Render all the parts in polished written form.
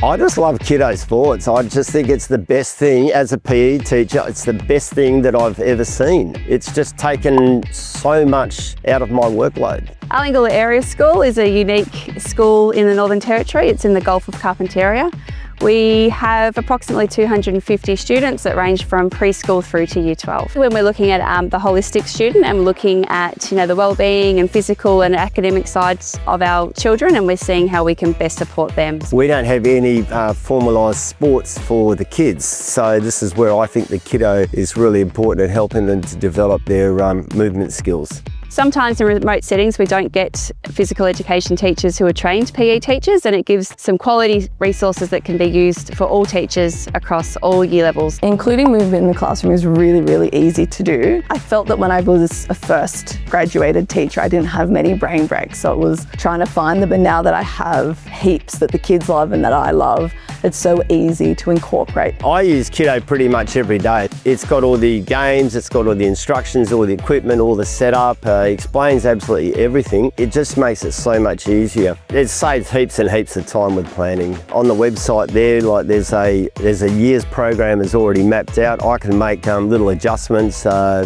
I just love kiddo sports. I just think it's the best thing as a PE teacher. It's the best thing that I've ever seen. It's just taken so much out of my workload. Alyangula Area School is a unique school in the Northern Territory. It's in the Gulf of Carpentaria. We have approximately 250 students that range from preschool through to Year 12. When we're looking at the holistic student and looking at the well-being and physical and academic sides of our children, and we're seeing how we can best support them. We don't have any formalised sports for the kids, so this is where I think the kiddo is really important at helping them to develop their movement skills. Sometimes in remote settings we don't get physical education teachers who are trained PE teachers, and it gives some quality resources that can be used for all teachers across all year levels. Including movement in the classroom is really, really easy to do. I felt that when I was a first graduated teacher, I didn't have many brain breaks, so it was trying to find them, but now that I have heaps that the kids love and that I love, it's so easy to incorporate. I use Kiddo pretty much every day. It's got all the games, it's got all the instructions, all the equipment, all the setup. Explains absolutely everything. It just makes it so much easier. It saves heaps and heaps of time with planning. On the website there, like there's a year's program is already mapped out. I can make little adjustments. I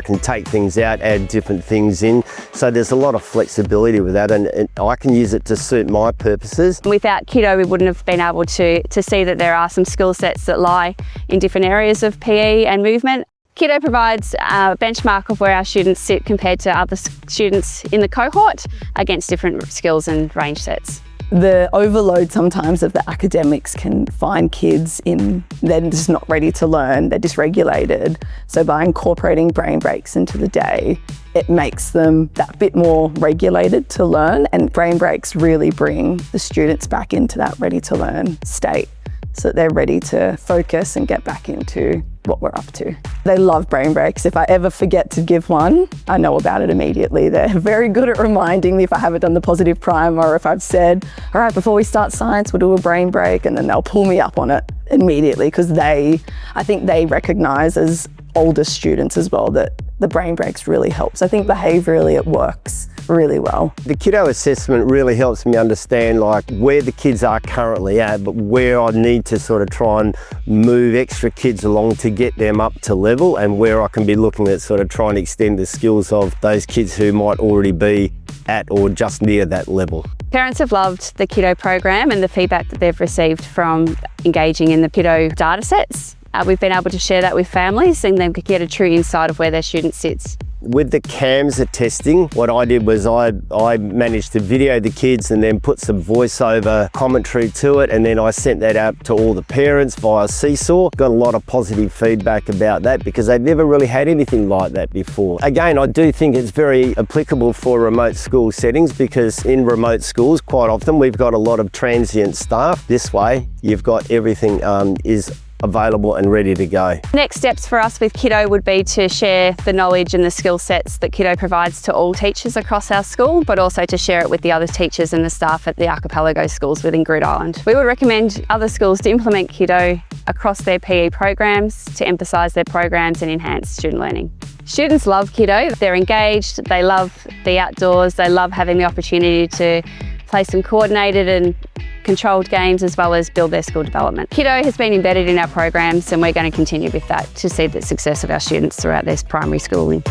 can take things out, add different things in. So there's a lot of flexibility with that, and I can use it to suit my purposes. Without Kiddo, we wouldn't have been able to see that there are some skill sets that lie in different areas of PE and movement. Kiddo provides a benchmark of where our students sit compared to other students in the cohort against different skills and range sets. The overload sometimes of the academics can find kids they're just not ready to learn, they're dysregulated. So by incorporating brain breaks into the day, it makes them that bit more regulated to learn, and brain breaks really bring the students back into that ready to learn state so that they're ready to focus and get back into what we're up to. They love brain breaks. If I ever forget to give one, I know about it immediately. They're very good at reminding me if I haven't done the positive prime, or if I've said, all right, before we start science, we'll do a brain break, and then they'll pull me up on it immediately, because I think they recognise as older students as well that the brain breaks really helps. I think behaviourally it works really well. The kiddo assessment really helps me understand where the kids are currently at, but where I need to sort of try and move extra kids along to get them up to level, and where I can be looking at sort of trying to extend the skills of those kids who might already be at or just near that level. Parents have loved the Kiddo program and the feedback that they've received from engaging in the Kiddo data sets. We've been able to share that with families, and they can get a true insight of where their student sits. With the CAMSA testing, what I did was I managed to video the kids and then put some voiceover commentary to it, and then I sent that out to all the parents via Seesaw. Got a lot of positive feedback about that because they've never really had anything like that before. Again, I do think it's very applicable for remote school settings, because in remote schools quite often we've got a lot of transient staff. This way you've got everything is available and ready to go. Next steps for us with Kiddo would be to share the knowledge and the skill sets that Kiddo provides to all teachers across our school, but also to share it with the other teachers and the staff at the archipelago schools within Groote Eylandt. We would recommend other schools to implement Kiddo across their PE programs to emphasise their programs and enhance student learning. Students love Kiddo. They're engaged, they love the outdoors, they love having the opportunity to play some coordinated and controlled games, as well as build their skill development. Kiddo has been embedded in our programs, and we're going to continue with that to see the success of our students throughout their primary schooling.